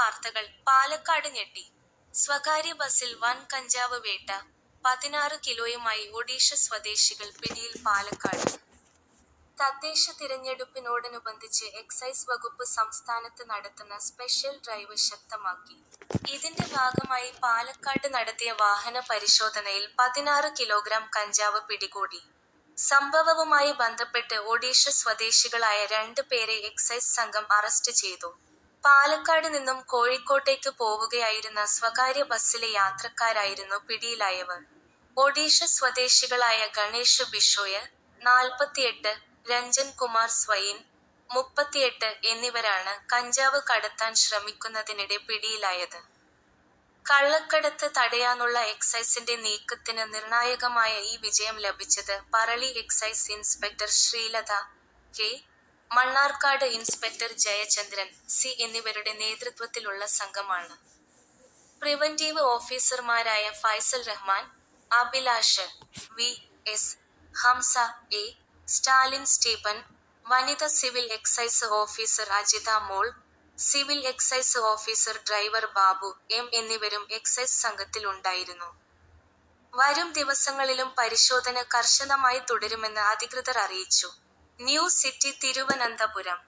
വാർത്തകൾ പാലക്കാട് ഞെട്ടി. സ്വകാര്യ ബസിൽ വൻ കഞ്ചാവ് വേട്ട. 16 കിലോയുമായി ഒഡീഷ സ്വദേശികൾ പിടിയിൽ പാലക്കാട്. തദ്ദേശ തിരഞ്ഞെടുപ്പിനോടനുബന്ധിച്ച് എക്സൈസ് വകുപ്പ് സംസ്ഥാനത്ത് നടത്തുന്ന സ്പെഷ്യൽ ഡ്രൈവ് ശക്തമാക്കി. ഇതിന്റെ ഭാഗമായി പാലക്കാട് നടത്തിയ വാഹന പരിശോധനയിൽ 16 കിലോഗ്രാം കഞ്ചാവ് പിടികൂടി. സംഭവവുമായി ബന്ധപ്പെട്ട് ഒഡീഷ സ്വദേശികളായ 2 പേരെ എക്സൈസ് സംഘം അറസ്റ്റ് ചെയ്തു. പാലക്കാട് നിന്നും കോഴിക്കോട്ടേക്ക് പോവുകയായിരുന്ന സ്വകാര്യ ബസ്സിലെ യാത്രക്കാരായിരുന്നു പിടിയിലായവർ. ഒഡീഷ സ്വദേശികളായ ഗണേഷ് ബിഷോയ്, 48, രഞ്ജൻ കുമാർ സ്വയിൻ, 38 എന്നിവരാണ് കഞ്ചാവ് കടത്താൻ ശ്രമിക്കുന്നതിനിടെ പിടിയിലായത്. കള്ളക്കടത്ത് തടയാനുള്ള എക്സൈസിന്റെ നീക്കത്തിന് നിർണായകമായ ഈ വിജയം ലഭിച്ചത് Parali excise inspector Sreelatha K, Mannarkkad inspector Jayachandran C എന്നിവരുടെ നേതൃത്വത്തിലുള്ള സംഘമാണ്. പ്രിവന്റീവ് ഓഫീസർമാരായ Faisal Rahman, Abhilash V S, Hamsa A, Stalin Stephen, വനിത civil excise officer Ajitha Mol, civil excise officer driver Babu M എന്നിവരും എക്സൈസ് സംഘത്തിലുണ്ടായിരുന്നു. വരും ദിവസങ്ങളിലും പരിശോധന കർശനമായി തുടരുമെന്ന് അധികൃതർ അറിയിച്ചു. News city Thiruvananthapuram.